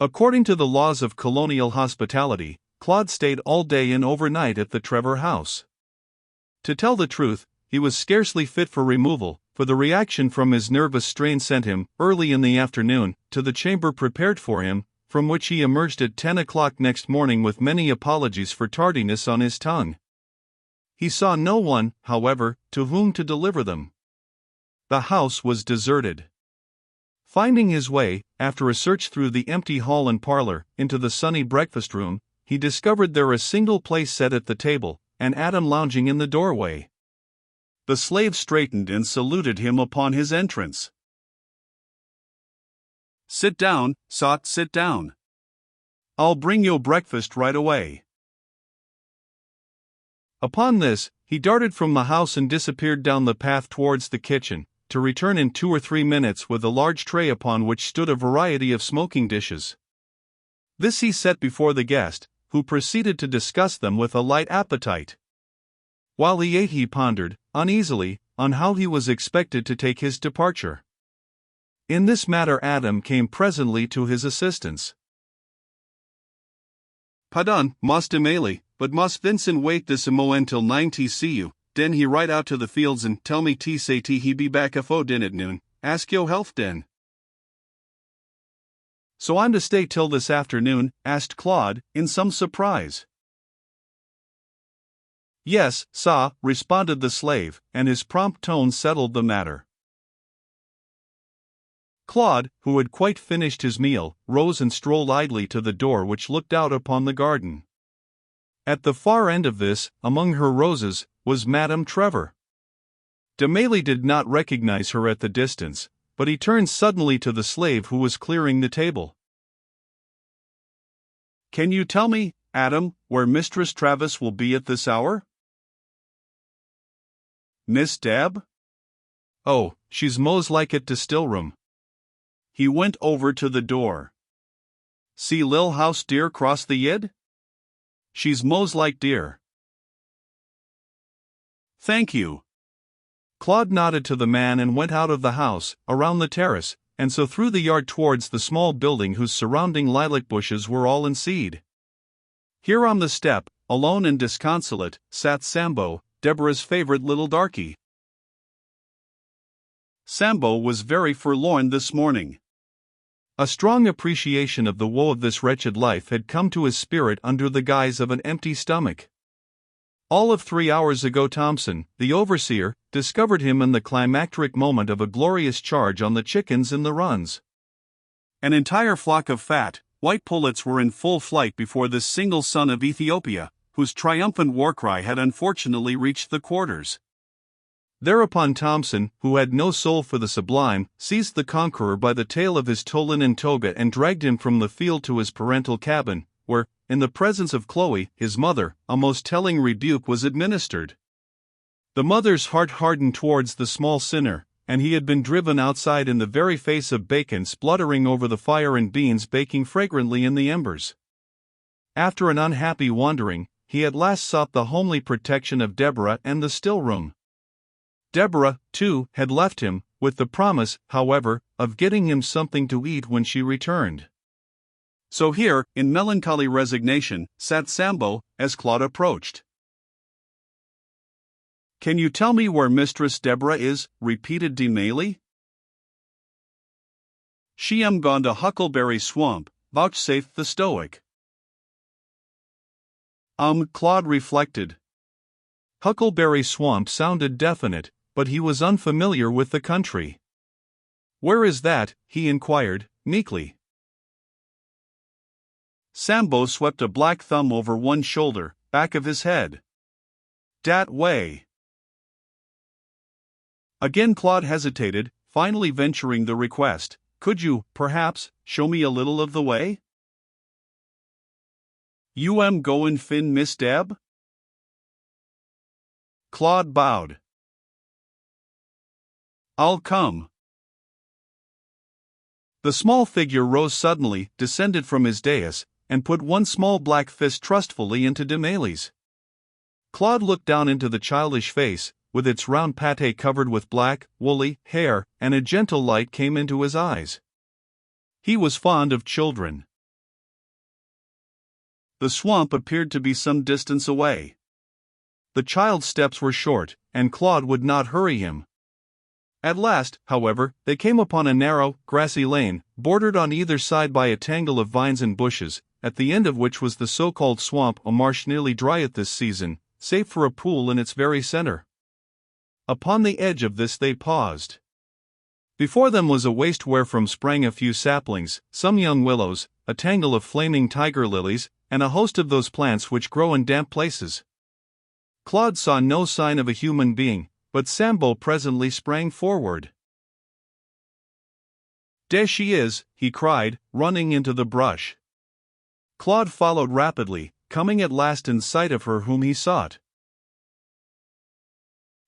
According to the laws of colonial hospitality, Claude stayed all day and overnight at the Trevor house. To tell the truth, he was scarcely fit for removal, for the reaction from his nervous strain sent him, early in the afternoon, to the chamber prepared for him, from which he emerged at 10 o'clock next morning with many apologies for tardiness on his tongue. He saw no one, however, to whom to deliver them. The house was deserted. Finding his way, after a search through the empty hall and parlor, into the sunny breakfast room, he discovered there a single place set at the table, and Adam lounging in the doorway. The slave straightened and saluted him upon his entrance. "Sit down, Sot, sit down. I'll bring you breakfast right away." Upon this, he darted from the house and disappeared down the path towards the kitchen, to return in 2 or 3 minutes with a large tray upon which stood a variety of smoking dishes. This he set before the guest, who proceeded to discuss them with a light appetite. While he ate he pondered, uneasily, on how he was expected to take his departure. In this matter Adam came presently to his assistance. "Pardon, Mas Demele, but Mas Vincent wait this a moment till 9 t see you, den he ride out to the fields and tell me t say t he be back afo din at noon, ask yo health den." "So I'm to stay till this afternoon?" asked Claude, in some surprise. "Yes, sah," responded the slave, and his prompt tone settled the matter. Claude, who had quite finished his meal, rose and strolled idly to the door which looked out upon the garden. At the far end of this, among her roses, was Madame Trevor. Demele did not recognize her at the distance, but he turned suddenly to the slave who was clearing the table. "Can you tell me, Adam, where Mistress Travis will be at this hour?" "Miss Deb? Oh, she's mos like at de stillroom." He went over to the door. "See lil house dear cross the yid? She's mos like dear." "Thank you." Claude nodded to the man and went out of the house, around the terrace, and so through the yard towards the small building whose surrounding lilac bushes were all in seed. Here on the step, alone and disconsolate, sat Sambo, Deborah's favorite little darky. Sambo was very forlorn this morning. A strong appreciation of the woe of this wretched life had come to his spirit under the guise of an empty stomach. All of 3 hours ago Thompson, the overseer, discovered him in the climacteric moment of a glorious charge on the chickens in the runs. An entire flock of fat, white pullets were in full flight before this single son of Ethiopia, whose triumphant war-cry had unfortunately reached the quarters. Thereupon Thompson, who had no soul for the sublime, seized the conqueror by the tail of his tolan and toga and dragged him from the field to his parental cabin, where, in the presence of Chloe, his mother, a most telling rebuke was administered. The mother's heart hardened towards the small sinner, and he had been driven outside in the very face of bacon spluttering over the fire and beans baking fragrantly in the embers. After an unhappy wandering, he at last sought the homely protection of Deborah and the still-room. Deborah, too, had left him, with the promise, however, of getting him something to eat when she returned. So here, in melancholy resignation, sat Sambo, as Claude approached. "Can you tell me where Mistress Deborah is?" repeated Demele. "She am gone to Huckleberry Swamp," vouchsafed the stoic. Claude reflected. Huckleberry Swamp sounded definite, but he was unfamiliar with the country. "Where is that?" he inquired, meekly. Sambo swept a black thumb over one shoulder, back of his head. "Dat way." Again Claude hesitated, finally venturing the request, "Could you, perhaps, show me a little of the way?" "You am goin' fin Miss Deb?" Claude bowed. "I'll come." The small figure rose suddenly, descended from his dais, and put one small black fist trustfully into Demele's. Claude looked down into the childish face, with its round pate covered with black, woolly hair, and a gentle light came into his eyes. He was fond of children. The swamp appeared to be some distance away. The child's steps were short, and Claude would not hurry him. At last, however, they came upon a narrow, grassy lane, bordered on either side by a tangle of vines and bushes, at the end of which was the so-called swamp, a marsh nearly dry at this season, save for a pool in its very center. Upon the edge of this they paused. Before them was a waste wherefrom sprang a few saplings, some young willows, a tangle of flaming tiger lilies, and a host of those plants which grow in damp places. Claude saw no sign of a human being, but Sambo presently sprang forward. "There she is," he cried, running into the brush. Claude followed rapidly, coming at last in sight of her whom he sought.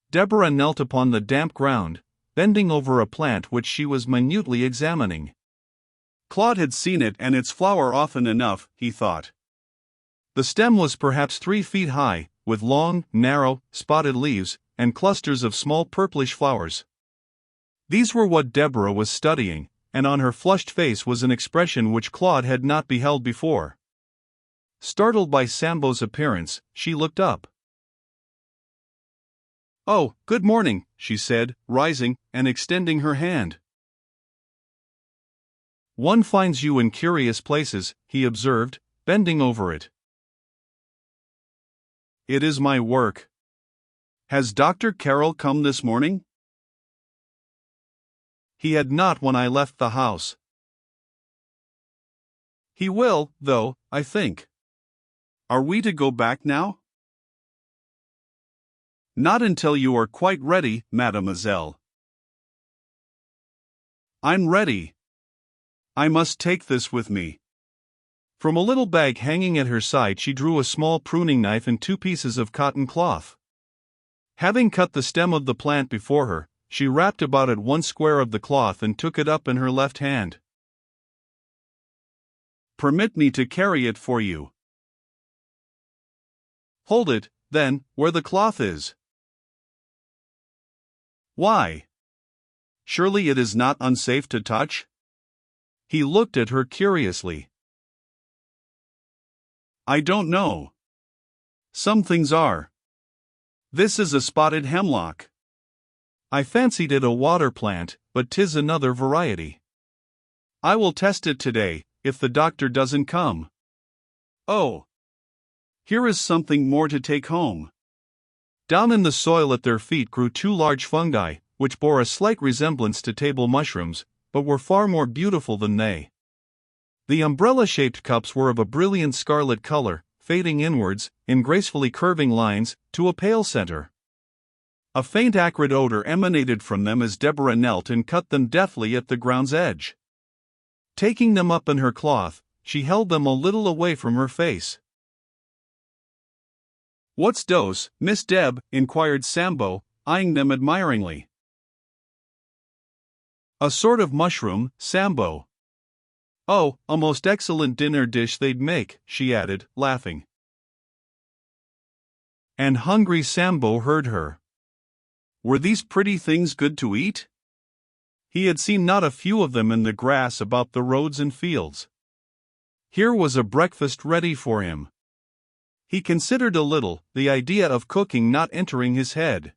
Deborah knelt upon the damp ground, bending over a plant which she was minutely examining. Claude had seen it and its flower often enough, he thought. The stem was perhaps 3 feet high, with long, narrow, spotted leaves, and clusters of small purplish flowers. These were what Deborah was studying, and on her flushed face was an expression which Claude had not beheld before. Startled by Sambo's appearance, she looked up. "Oh, good morning," she said, rising and extending her hand. "One finds you in curious places," he observed, bending over it. "It is my work. Has Dr. Carroll come this morning?" "He had not when I left the house. He will, though, I think. Are we to go back now?" "Not until you are quite ready, mademoiselle." "I'm ready. I must take this with me." From a little bag hanging at her side she drew a small pruning knife and 2 pieces of cotton cloth. Having cut the stem of the plant before her, she wrapped about it 1 square of the cloth and took it up in her left hand. "Permit me to carry it for you." "Hold it, then, where the cloth is." "Why? Surely it is not unsafe to touch?" He looked at her curiously. "I don't know. Some things are. This is a spotted hemlock. I fancied it a water plant, but 'tis another variety. I will test it today, if the doctor doesn't come. Oh! Here is something more to take home." Down in the soil at their feet grew 2 large fungi, which bore a slight resemblance to table mushrooms, but were far more beautiful than they. The umbrella-shaped cups were of a brilliant scarlet color, fading inwards, in gracefully curving lines, to a pale center. A faint acrid odor emanated from them as Deborah knelt and cut them deftly at the ground's edge. Taking them up in her cloth, she held them a little away from her face. "What's dose, Miss Deb?" inquired Sambo, eyeing them admiringly. "A sort of mushroom, Sambo." "Oh, a most excellent dinner dish they'd make," she added, laughing. And hungry Sambo heard her. Were these pretty things good to eat? He had seen not a few of them in the grass about the roads and fields. Here was a breakfast ready for him. He considered a little, the idea of cooking not entering his head.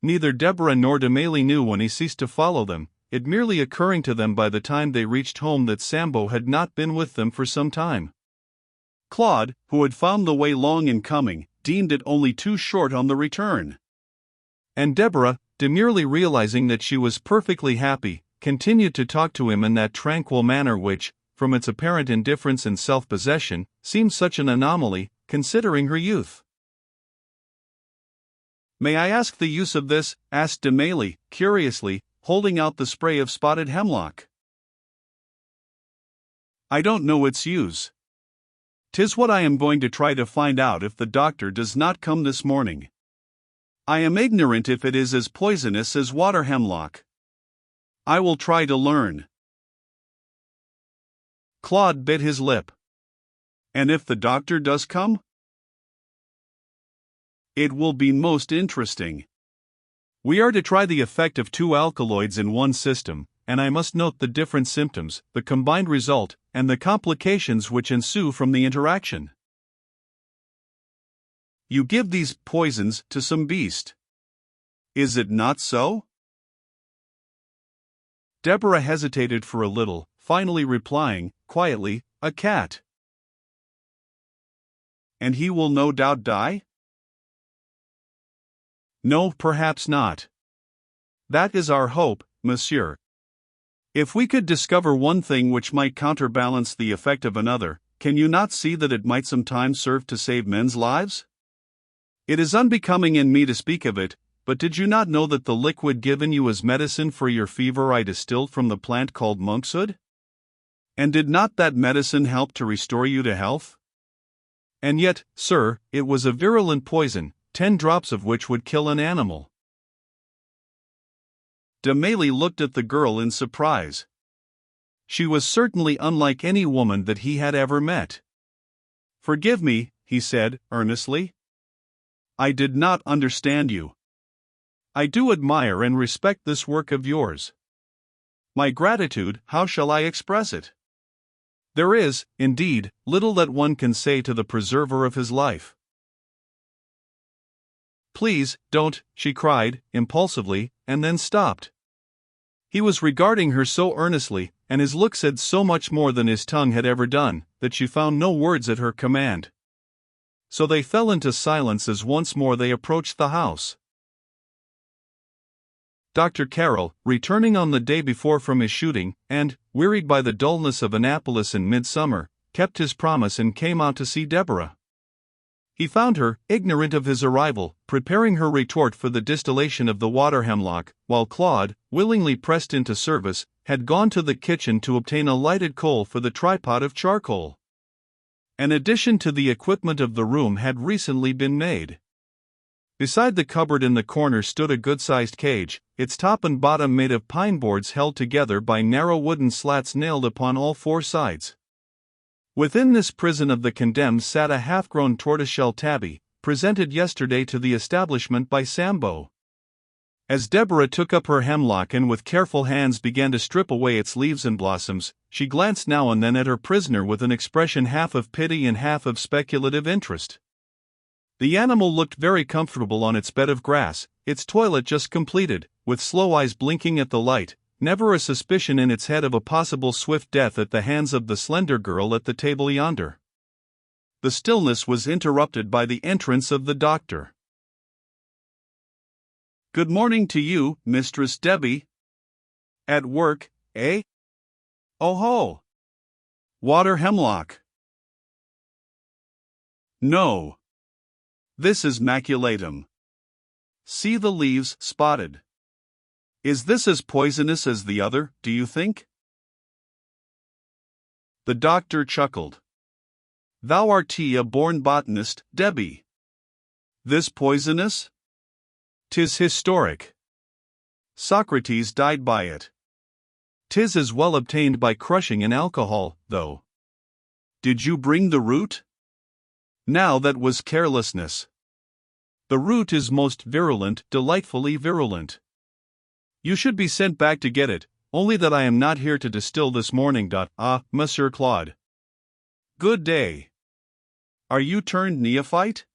Neither Deborah nor Demele knew when he ceased to follow them, it merely occurring to them by the time they reached home that Sambo had not been with them for some time. Claude, who had found the way long in coming, deemed it only too short on the return. And Deborah, demurely realizing that she was perfectly happy, continued to talk to him in that tranquil manner which, from its apparent indifference and self-possession, seemed such an anomaly, considering her youth. "May I ask the use of this?" asked Demele, curiously, holding out the spray of spotted hemlock. "I don't know its use. 'Tis what I am going to try to find out if the doctor does not come this morning. I am ignorant if it is as poisonous as water hemlock. I will try to learn." Claude bit his lip. "And if the doctor does come?" "It will be most interesting. We are to try the effect of 2 alkaloids in one system, and I must note the different symptoms, the combined result, and the complications which ensue from the interaction. You give these poisons to some beast. Is it not so? Deborah hesitated for a little, finally replying, quietly, a cat. And he will no doubt die? No, perhaps not. That is our hope, monsieur. If we could discover one thing which might counterbalance the effect of another, can you not see that it might sometimes serve to save men's lives? It is unbecoming in me to speak of it, but did you not know that the liquid given you as medicine for your fever I distilled from the plant called monkshood? And did not that medicine help to restore you to health? And yet, sir, it was a virulent poison, 10 drops of which would kill an animal. Demely looked at the girl in surprise. She was certainly unlike any woman that he had ever met. Forgive me, he said, earnestly. I did not understand you. I do admire and respect this work of yours. My gratitude, how shall I express it? There is, indeed, little that one can say to the preserver of his life. Please, don't, she cried, impulsively, and then stopped. He was regarding her so earnestly, and his look said so much more than his tongue had ever done, that she found no words at her command. So they fell into silence as once more they approached the house. Dr. Carroll, returning on the day before from his shooting, and, wearied by the dullness of Annapolis in midsummer, kept his promise and came out to see Deborah. He found her, ignorant of his arrival, preparing her retort for the distillation of the water hemlock, while Claude, willingly pressed into service, had gone to the kitchen to obtain a lighted coal for the tripod of charcoal. An addition to the equipment of the room had recently been made. Beside the cupboard in the corner stood a good-sized cage, its top and bottom made of pine boards held together by narrow wooden slats nailed upon all 4 sides. Within this prison of the condemned sat a half-grown tortoiseshell tabby, presented yesterday to the establishment by Sambo. As Deborah took up her hemlock and with careful hands began to strip away its leaves and blossoms, she glanced now and then at her prisoner with an expression half of pity and half of speculative interest. The animal looked very comfortable on its bed of grass, its toilet just completed, with slow eyes blinking at the light, never a suspicion in its head of a possible swift death at the hands of the slender girl at the table yonder. The stillness was interrupted by the entrance of the doctor. Good morning to you, Mistress Debbie. At work, eh? Oh ho! Water hemlock. No. This is maculatum. See the leaves spotted. Is this as poisonous as the other, do you think? The doctor chuckled. Thou art a born botanist, Debbie. This poisonous? 'Tis historic. Socrates died by it. 'Tis as well obtained by crushing in alcohol, though. Did you bring the root? Now that was carelessness. The root is most virulent, delightfully virulent. You should be sent back to get it, only that I am not here to distill this morning. Monsieur Claude. Good day. Are you turned neophyte?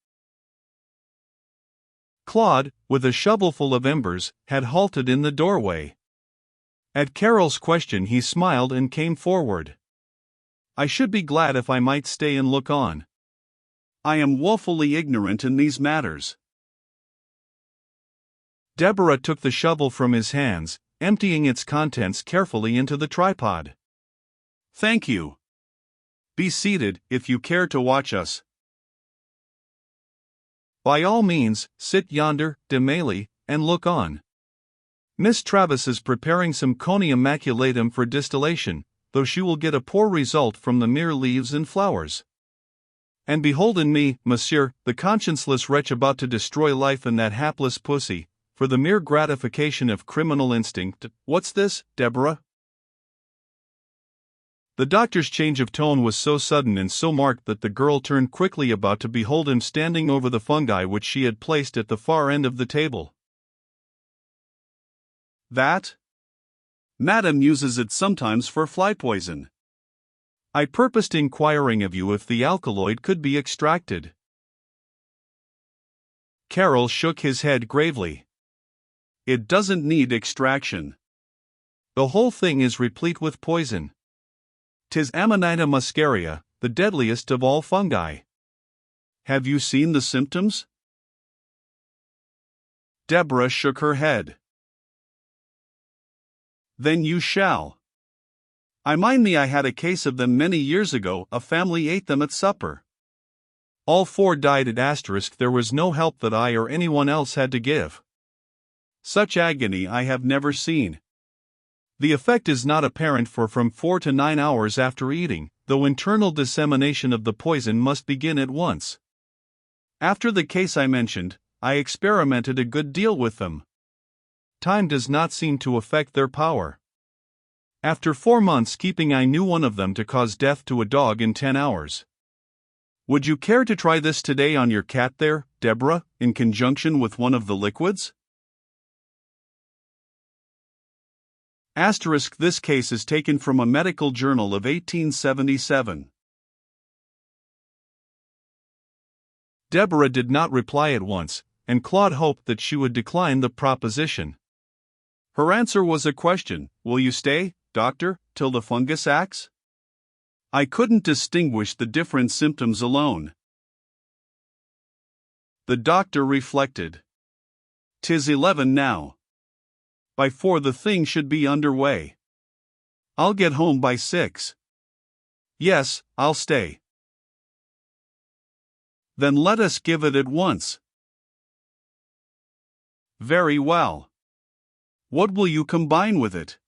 Claude, with a shovelful of embers, had halted in the doorway. At Carroll's question he smiled and came forward. I should be glad if I might stay and look on. I am woefully ignorant in these matters. Deborah took the shovel from his hands, emptying its contents carefully into the tripod. Thank you. Be seated, if you care to watch us. By all means, sit yonder, Demely, and look on. Miss Travis is preparing some conium maculatum for distillation, though she will get a poor result from the mere leaves and flowers. And behold in me, monsieur, the conscienceless wretch about to destroy life in that hapless pussy, for the mere gratification of criminal instinct. What's this, Deborah? The doctor's change of tone was so sudden and so marked that the girl turned quickly about to behold him standing over the fungi which she had placed at the far end of the table. That? Madame uses it sometimes for fly poison. I purposed inquiring of you if the alkaloid could be extracted. Carol shook his head gravely. It doesn't need extraction. The whole thing is replete with poison. 'Tis Amanita muscaria, the deadliest of all fungi. Have you seen the symptoms? Deborah shook her head. Then you shall. I mind me I had a case of them many years ago. A family ate them at supper. All 4 died at *. There was no help that I or anyone else had to give. Such agony I have never seen. The effect is not apparent for from 4 to 9 hours after eating, though internal dissemination of the poison must begin at once. After the case I mentioned, I experimented a good deal with them. Time does not seem to affect their power. After 4 months keeping, I knew one of them to cause death to a dog in 10 hours. Would you care to try this today on your cat there, Deborah, in conjunction with one of the liquids? This case is taken from a medical journal of 1877. Deborah did not reply at once, and Claude hoped that she would decline the proposition. Her answer was a question. Will you stay, doctor, till the fungus acts? I couldn't distinguish the different symptoms alone. The doctor reflected. 'Tis 11 now. By 4 the thing should be underway. I'll get home by 6. Yes, I'll stay. Then let us give it at once. Very well. What will you combine with it?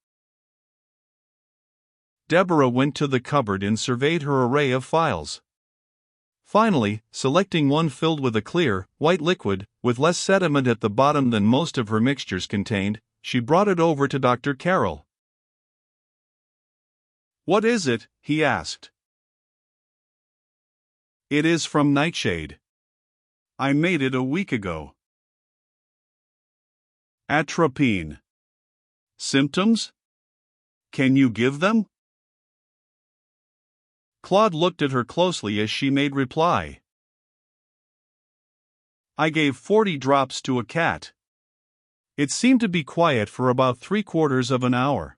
Deborah went to the cupboard and surveyed her array of files. Finally, selecting one filled with a clear, white liquid, with less sediment at the bottom than most of her mixtures contained, she brought it over to Dr. Carroll. What is it? He asked. It is from Nightshade. I made it a week ago. Atropine. Symptoms? Can you give them? Claude looked at her closely as she made reply. I gave 40 drops to a cat. It seemed to be quiet for about 3/4 of an hour.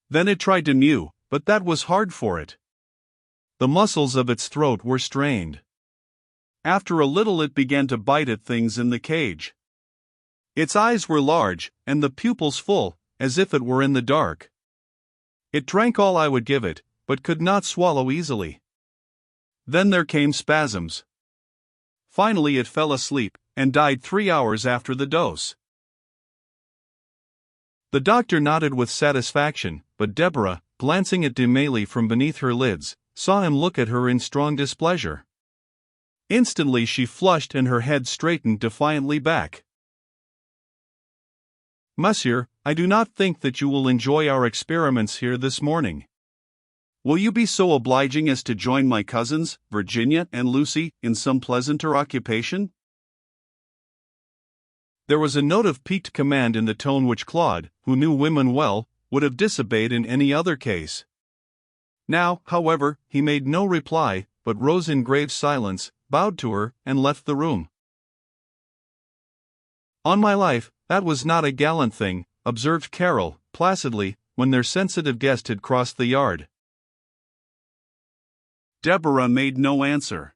Then it tried to mew, but that was hard for it. The muscles of its throat were strained. After a little it began to bite at things in the cage. Its eyes were large, and the pupils full, as if it were in the dark. It drank all I would give it, but could not swallow easily. Then there came spasms. Finally it fell asleep, and died 3 hours after the dose. The doctor nodded with satisfaction, but Deborah, glancing at Demely from beneath her lids, saw him look at her in strong displeasure. Instantly she flushed and her head straightened defiantly back. Monsieur, I do not think that you will enjoy our experiments here this morning. Will you be so obliging as to join my cousins, Virginia and Lucy, in some pleasanter occupation? There was a note of piqued command in the tone which Claude, who knew women well, would have disobeyed in any other case. Now, however, he made no reply, but rose in grave silence, bowed to her, and left the room. On my life, that was not a gallant thing, observed Carol, placidly, when their sensitive guest had crossed the yard. Deborah made no answer.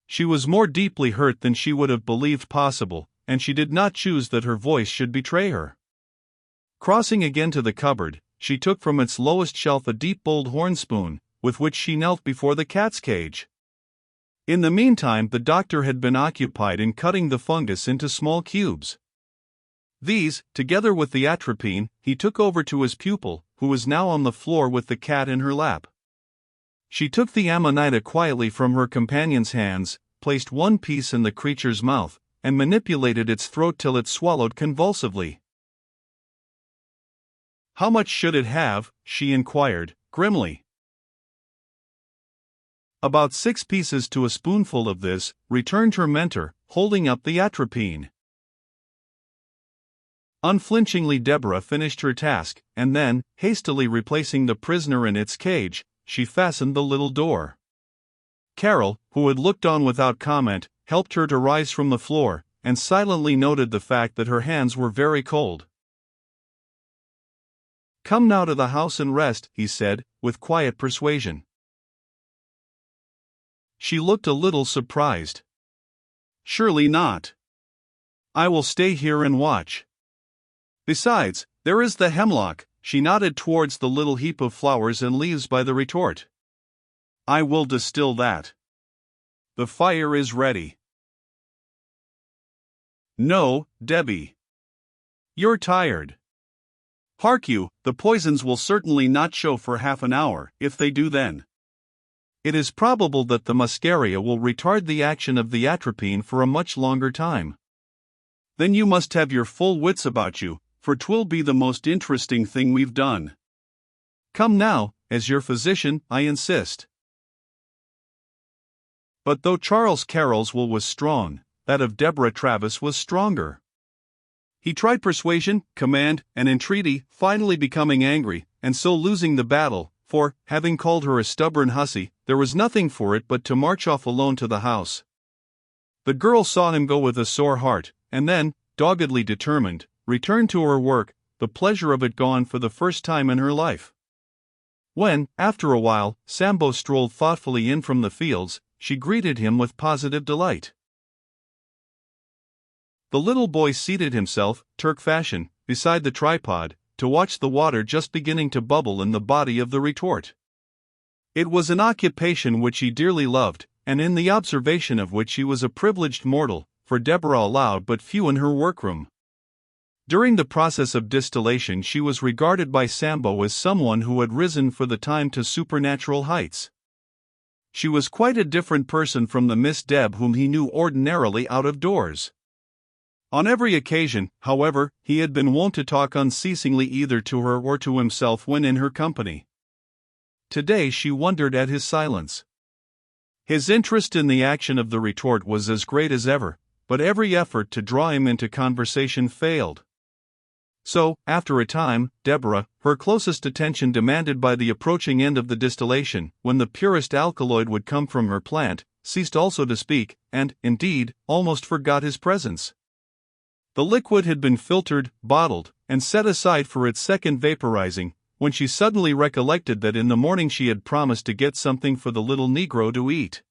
She was more deeply hurt than she would have believed possible, and she did not choose that her voice should betray her. Crossing again to the cupboard, she took from its lowest shelf a deep-bowled horn spoon, with which she knelt before the cat's cage. In the meantime the doctor had been occupied in cutting the fungus into small cubes. These, together with the atropine, he took over to his pupil, who was now on the floor with the cat in her lap. She took the amanita quietly from her companion's hands, placed one piece in the creature's mouth, and manipulated its throat till it swallowed convulsively. How much should it have? She inquired, grimly. About 6 pieces to a spoonful of this, returned her mentor, holding up the atropine. Unflinchingly Deborah finished her task, and then, hastily replacing the prisoner in its cage, she fastened the little door. Carol, who had looked on without comment, helped her to rise from the floor, and silently noted the fact that her hands were very cold. "Come now to the house and rest," he said, with quiet persuasion. She looked a little surprised. "Surely not. I will stay here and watch. Besides, there is the hemlock." She nodded towards the little heap of flowers and leaves by the retort. "I will distill that. The fire is ready." "No, Debbie. You're tired. Hark you, the poisons will certainly not show for half an hour, if they do then. It is probable that the muscaria will retard the action of the atropine for a much longer time. Then you must have your full wits about you, for 'twill be the most interesting thing we've done. Come now, as your physician, I insist." But though Charles Carroll's will was strong, that of Deborah Travis was stronger. He tried persuasion, command, and entreaty, finally becoming angry, and so losing the battle, for, having called her a stubborn hussy, there was nothing for it but to march off alone to the house. The girl saw him go with a sore heart, and then, doggedly determined, returned to her work, the pleasure of it gone for the first time in her life. When, after a while, Sambo strolled thoughtfully in from the fields, she greeted him with positive delight. The little boy seated himself, Turk fashion, beside the tripod, to watch the water just beginning to bubble in the body of the retort. It was an occupation which he dearly loved, and in the observation of which he was a privileged mortal, for Deborah allowed but few in her workroom. During the process of distillation she was regarded by Sambo as someone who had risen for the time to supernatural heights. She was quite a different person from the Miss Deb whom he knew ordinarily out of doors. On every occasion, however, he had been wont to talk unceasingly either to her or to himself when in her company. Today she wondered at his silence. His interest in the action of the retort was as great as ever, but every effort to draw him into conversation failed. So, after a time, Deborah, her closest attention demanded by the approaching end of the distillation, when the purest alkaloid would come from her plant, ceased also to speak, and, indeed, almost forgot his presence. The liquid had been filtered, bottled, and set aside for its second vaporizing, when she suddenly recollected that in the morning she had promised to get something for the little Negro to eat.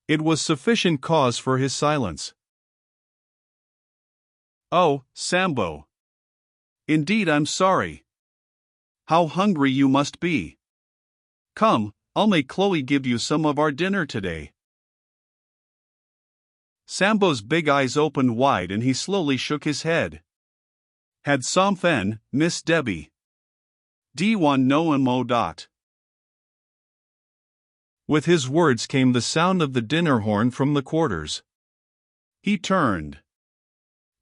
It was sufficient cause for his silence. "Oh, Sambo. Indeed I'm sorry. How hungry you must be. Come, I'll make Chloe give you some of our dinner today." Sambo's big eyes opened wide and he slowly shook his head. "Had something, Miss Debbie. D1 no mo dot." With his words came the sound of the dinner horn from the quarters. He turned.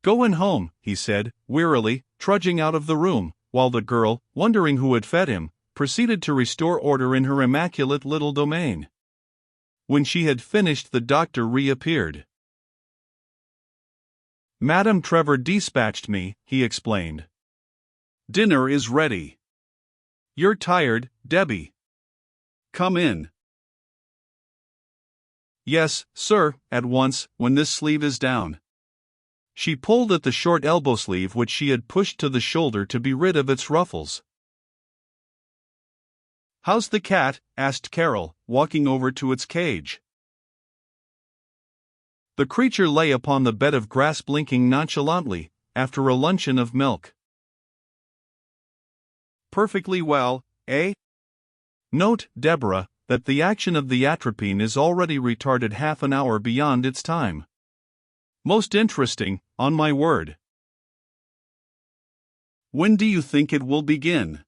"Goin' home," he said, wearily, trudging out of the room, while the girl, wondering who had fed him, proceeded to restore order in her immaculate little domain. When she had finished the doctor reappeared. "Madame Trevor dispatched me," he explained. "Dinner is ready. You're tired, Debbie. Come in." "Yes, sir, at once, when this sleeve is down." She pulled at the short elbow sleeve which she had pushed to the shoulder to be rid of its ruffles. "How's the cat?" asked Carol, walking over to its cage. The creature lay upon the bed of grass blinking nonchalantly, after a luncheon of milk. "Perfectly well, eh?" Note, Deborah, that the action of the atropine is already retarded half an hour beyond its time. Most interesting, on my word. "When do you think it will begin?"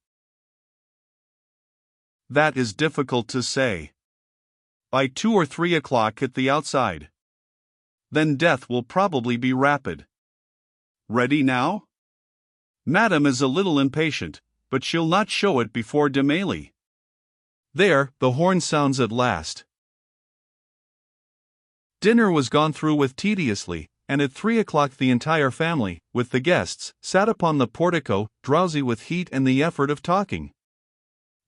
"That is difficult to say. By 2 or 3 o'clock at the outside. Then death will probably be rapid. Ready now? Madame is a little impatient, but she'll not show it before Demele. There, the horn sounds at last." Dinner was gone through with tediously, and at 3 o'clock the entire family, with the guests, sat upon the portico, drowsy with heat and the effort of talking.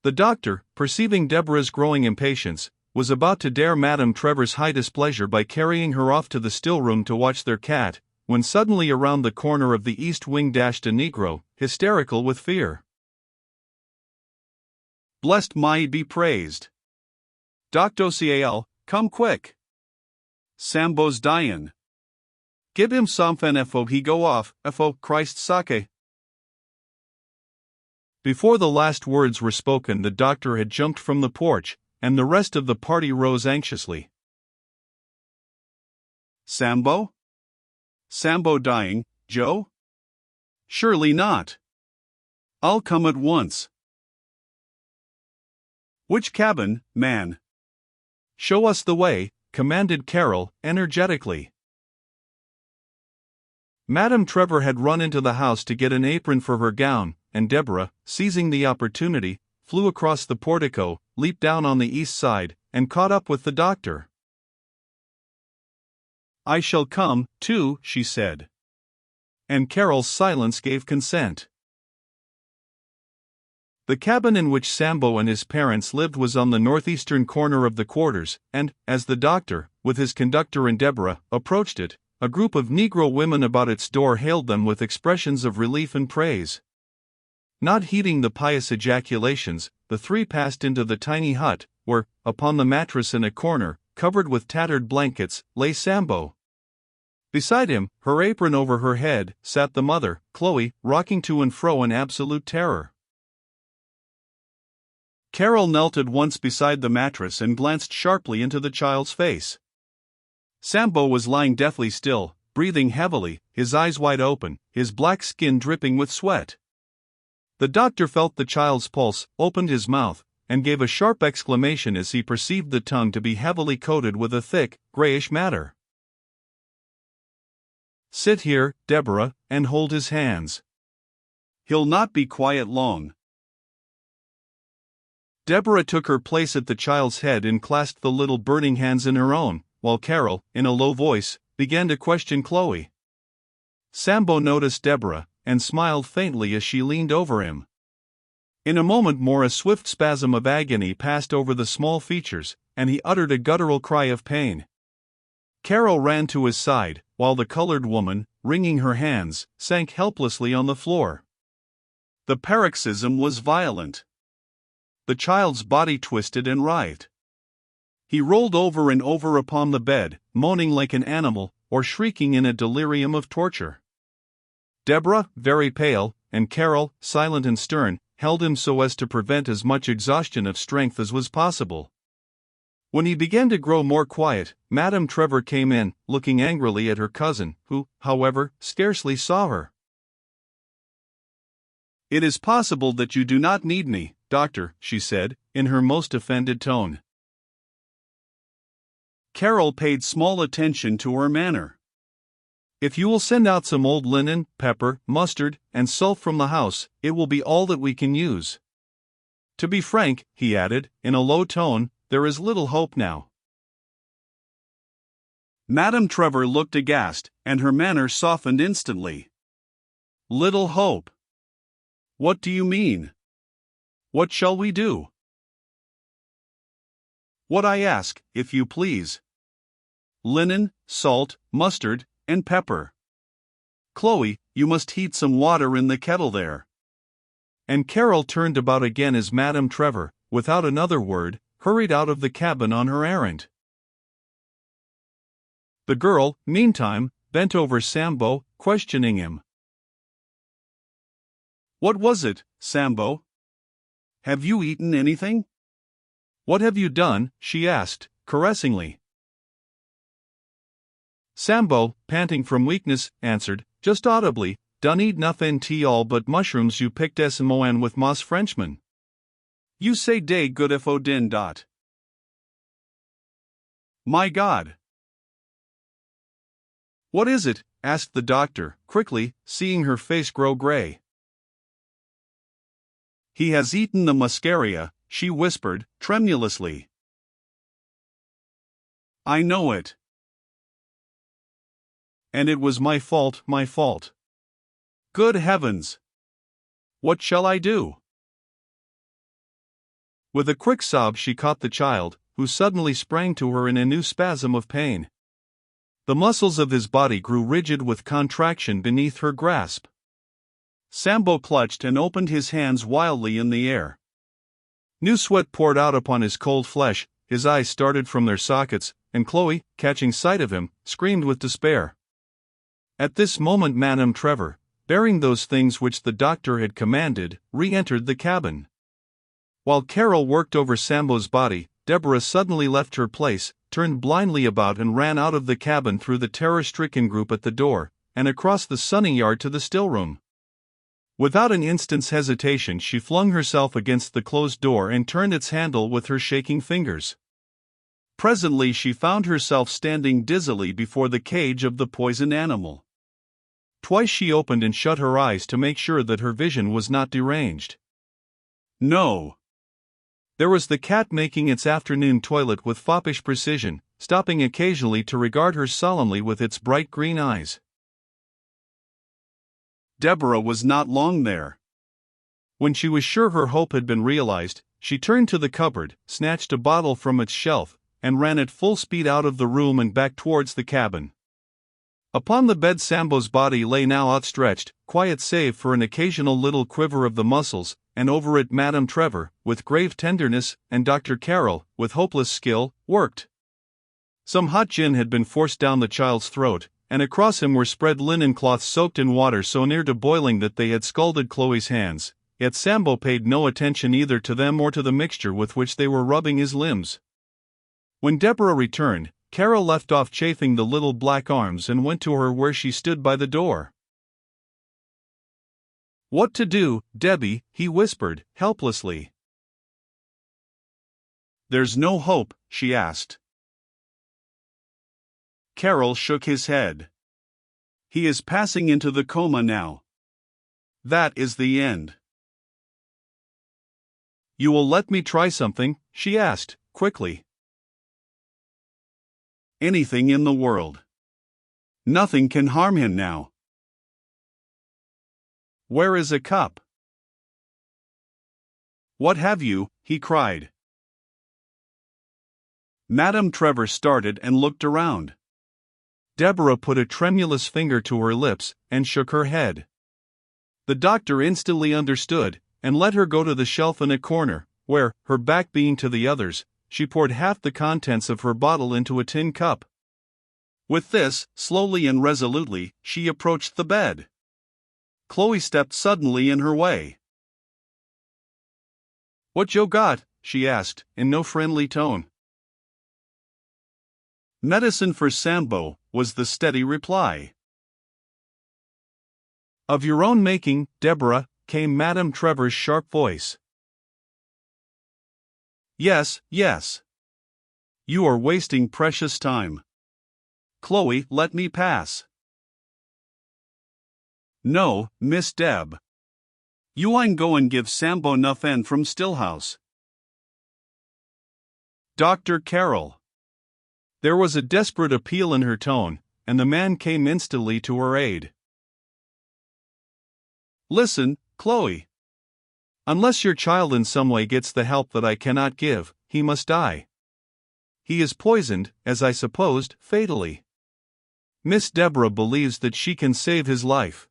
The doctor, perceiving Deborah's growing impatience, was about to dare Madame Trevor's high displeasure by carrying her off to the still room to watch their cat, when suddenly around the corner of the east wing dashed a negro, hysterical with fear. "Blessed may be praised. Doctor Ciel, come quick. Sambo's dyin'. Give him somethin' efo he go off, efo Christ's sake." Before the last words were spoken, the doctor had jumped from the porch, and the rest of the party rose anxiously. "Sambo? Sambo dying, Joe? Surely not. I'll come at once." "Which cabin, man?" "Show us the way," commanded Carol, energetically. Madame Trevor had run into the house to get an apron for her gown, and Deborah, seizing the opportunity, flew across the portico, leaped down on the east side, and caught up with the doctor. "I shall come, too," she said. And Carol's silence gave consent. The cabin in which Sambo and his parents lived was on the northeastern corner of the quarters, and, as the doctor, with his conductor and Deborah, approached it, a group of Negro women about its door hailed them with expressions of relief and praise. Not heeding the pious ejaculations, the three passed into the tiny hut, where, upon the mattress in a corner, covered with tattered blankets, lay Sambo. Beside him, her apron over her head, sat the mother, Chloe, rocking to and fro in absolute terror. Carol knelt at once beside the mattress and glanced sharply into the child's face. Sambo was lying deathly still, breathing heavily, his eyes wide open, his black skin dripping with sweat. The doctor felt the child's pulse, opened his mouth, and gave a sharp exclamation as he perceived the tongue to be heavily coated with a thick, grayish matter. "Sit here, Deborah, and hold his hands. He'll not be quiet long." Deborah took her place at the child's head and clasped the little burning hands in her own, while Carol, in a low voice, began to question Chloe. Sambo noticed Deborah, and smiled faintly as she leaned over him. In a moment more a swift spasm of agony passed over the small features, and he uttered a guttural cry of pain. Carol ran to his side, while the colored woman, wringing her hands, sank helplessly on the floor. The paroxysm was violent. The child's body twisted and writhed. He rolled over and over upon the bed, moaning like an animal, or shrieking in a delirium of torture. Deborah, very pale, and Carol, silent and stern, held him so as to prevent as much exhaustion of strength as was possible. When he began to grow more quiet, Madame Trevor came in, looking angrily at her cousin, who, however, scarcely saw her. "It is possible that you do not need me, doctor," she said, in her most offended tone. Carol paid small attention to her manner. "If you will send out some old linen, pepper, mustard, and salt from the house, it will be all that we can use. To be frank," he added, in a low tone, "there is little hope now." Madame Trevor looked aghast, and her manner softened instantly. "Little hope? What do you mean? What shall we do?" "What I ask, if you please. Linen, salt, mustard, and pepper. Chloe, you must heat some water in the kettle there." And Carol turned about again as Madame Trevor, without another word, hurried out of the cabin on her errand. The girl, meantime, bent over Sambo, questioning him. "What was it, Sambo? Have you eaten anything? What have you done?" she asked, caressingly. Sambo, panting from weakness, answered, just audibly, "Done eat nothing tea all but mushrooms you picked es moan with Moss Frenchman. You say day good fo din dot. My God!" "What is it?" asked the doctor, quickly, seeing her face grow gray. "He has eaten the muscaria," she whispered, tremulously. "I know it. And it was my fault, my fault. Good heavens! What shall I do?" With a quick sob she caught the child, who suddenly sprang to her in a new spasm of pain. The muscles of his body grew rigid with contraction beneath her grasp. Sambo clutched and opened his hands wildly in the air. New sweat poured out upon his cold flesh, his eyes started from their sockets, and Chloe, catching sight of him, screamed with despair. At this moment Madame Trevor, bearing those things which the doctor had commanded, re-entered the cabin. While Carol worked over Sambo's body, Deborah suddenly left her place, turned blindly about and ran out of the cabin through the terror-stricken group at the door, and across the sunny yard to the still-room. Without an instant's hesitation she flung herself against the closed door and turned its handle with her shaking fingers. Presently she found herself standing dizzily before the cage of the poisoned animal. Twice she opened and shut her eyes to make sure that her vision was not deranged. No. There was the cat making its afternoon toilet with foppish precision, stopping occasionally to regard her solemnly with its bright green eyes. Deborah was not long there. When she was sure her hope had been realized, she turned to the cupboard, snatched a bottle from its shelf, and ran at full speed out of the room and back towards the cabin. Upon the bed Sambo's body lay now outstretched, quiet save for an occasional little quiver of the muscles, and over it Madame Trevor, with grave tenderness, and Dr. Carroll, with hopeless skill, worked. Some hot gin had been forced down the child's throat, and across him were spread linen cloths soaked in water so near to boiling that they had scalded Chloe's hands, yet Sambo paid no attention either to them or to the mixture with which they were rubbing his limbs. When Deborah returned, Carol left off chafing the little black arms and went to her where she stood by the door. "What to do, Debbie?" he whispered, helplessly. "There's no hope?" she asked. Carol shook his head. "He is passing into the coma now. That is the end." "You will let me try something?" she asked, quickly. "Anything in the world. Nothing can harm him now." "Where is a cup?" "What have you?" he cried. Madame Trevor started and looked around. Deborah put a tremulous finger to her lips and shook her head. The doctor instantly understood, and let her go to the shelf in a corner, where, her back being to the others, she poured half the contents of her bottle into a tin cup. With this, slowly and resolutely, she approached the bed. Chloe stepped suddenly in her way. "What you got?" she asked, in no friendly tone. "Medicine for Sambo," was the steady reply. "Of your own making, Deborah," came Madame Trevor's sharp voice. "Yes, yes. You are wasting precious time. Chloe, let me pass." "No, Miss Deb. You ain't go and give Sambo nuffin from Stillhouse." "Dr. Carroll." There was a desperate appeal in her tone, and the man came instantly to her aid. "Listen, Chloe. Unless your child in some way gets the help that I cannot give, he must die. He is poisoned, as I supposed, fatally. Miss Deborah believes that she can save his life.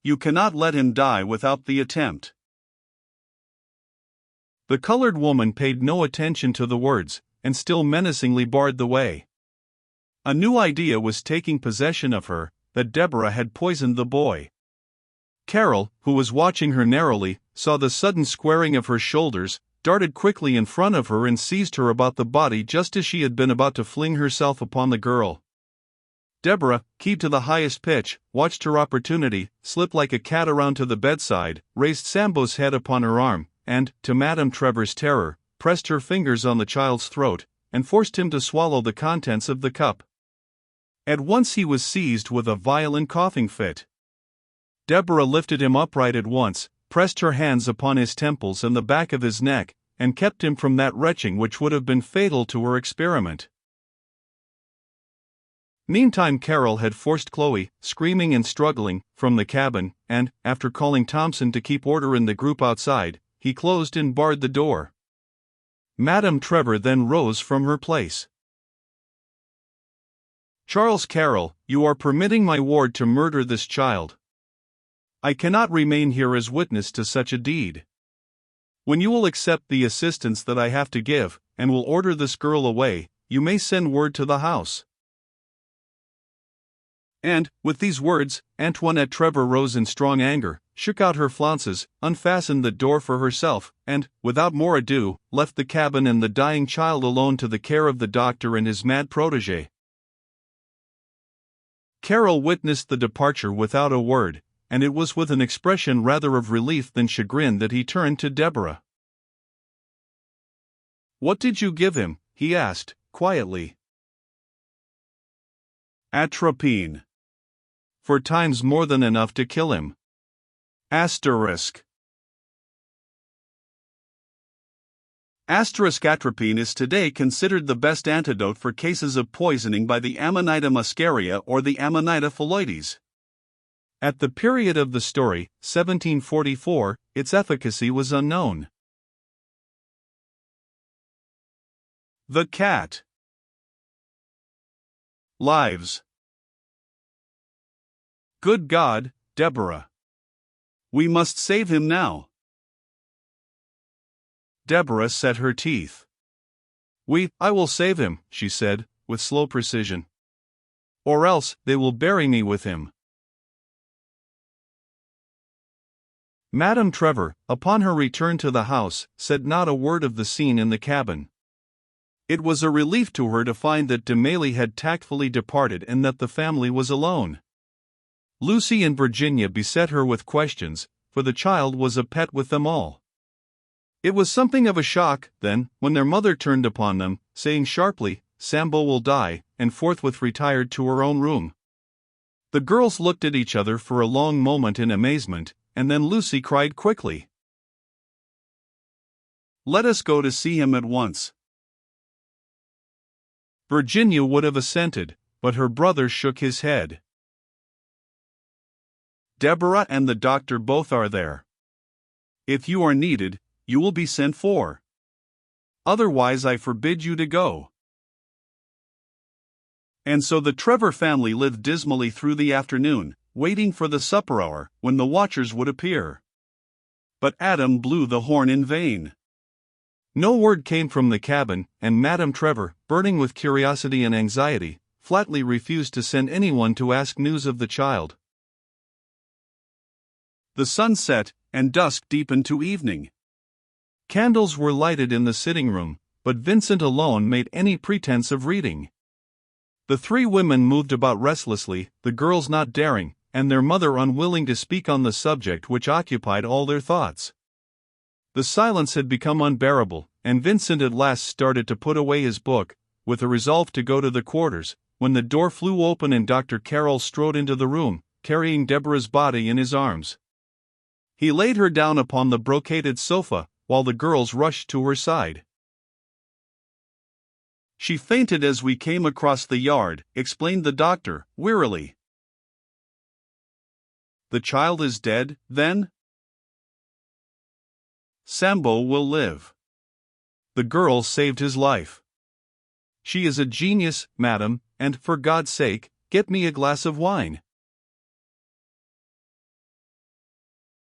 You cannot let him die without the attempt." The colored woman paid no attention to the words, and still menacingly barred the way. A new idea was taking possession of her, that Deborah had poisoned the boy. Carol, who was watching her narrowly, saw the sudden squaring of her shoulders, darted quickly in front of her and seized her about the body just as she had been about to fling herself upon the girl. Deborah, keyed to the highest pitch, watched her opportunity, slipped like a cat around to the bedside, raised Sambo's head upon her arm, and, to Madame Trevor's terror, pressed her fingers on the child's throat, and forced him to swallow the contents of the cup. At once he was seized with a violent coughing fit. Deborah lifted him upright at once, pressed her hands upon his temples and the back of his neck, and kept him from that retching which would have been fatal to her experiment. Meantime Carol had forced Chloe, screaming and struggling, from the cabin, and, after calling Thompson to keep order in the group outside, he closed and barred the door. Madame Trevor then rose from her place. Charles Carroll, you are permitting my ward to murder this child. I cannot remain here as witness to such a deed. When you will accept the assistance that I have to give, and will order this girl away, you may send word to the house. And, with these words, Antoinette Trevor rose in strong anger, shook out her flounces, unfastened the door for herself, and, without more ado, left the cabin and the dying child alone to the care of the doctor and his mad protégé. Carroll witnessed the departure without a word, and it was with an expression rather of relief than chagrin that he turned to Deborah. "What did you give him?" he asked, quietly. "Atropine. For times more than enough to kill him. Asterisk. Atropine is today considered the best antidote for cases of poisoning by the Amanita muscaria or the Amanita phalloides. At the period of the story, 1744, its efficacy was unknown. The cat. Lives. Good God, Deborah. We must save him now. Deborah set her teeth. I will save him, she said, with slow precision. Or else, they will bury me with him. Madame Trevor, upon her return to the house, said not a word of the scene in the cabin. It was a relief to her to find that Demely had tactfully departed and that the family was alone. Lucy and Virginia beset her with questions, for the child was a pet with them all. It was something of a shock, then, when their mother turned upon them, saying sharply, "Sambo will die," and forthwith retired to her own room. The girls looked at each other for a long moment in amazement, and then Lucy cried quickly, "Let us go to see him at once." Virginia would have assented, but her brother shook his head. "Deborah and the doctor both are there. If you are needed, you will be sent for. Otherwise I forbid you to go." And so the Trevor family lived dismally through the afternoon, waiting for the supper hour, when the watchers would appear. But Adam blew the horn in vain. No word came from the cabin, and Madame Trevor, burning with curiosity and anxiety, flatly refused to send anyone to ask news of the child. The sun set, and dusk deepened to evening. Candles were lighted in the sitting room, but Vincent alone made any pretense of reading. The three women moved about restlessly, the girls not daring, and their mother unwilling to speak on the subject which occupied all their thoughts. The silence had become unbearable, and Vincent at last started to put away his book, with a resolve to go to the quarters, when the door flew open and Dr. Carroll strode into the room, carrying Deborah's body in his arms. He laid her down upon the brocaded sofa, while the girls rushed to her side. "She fainted as we came across the yard," explained the doctor, wearily. "The child is dead, then?" "Sambo will live. The girl saved his life. She is a genius, madam, and, for God's sake, get me a glass of wine."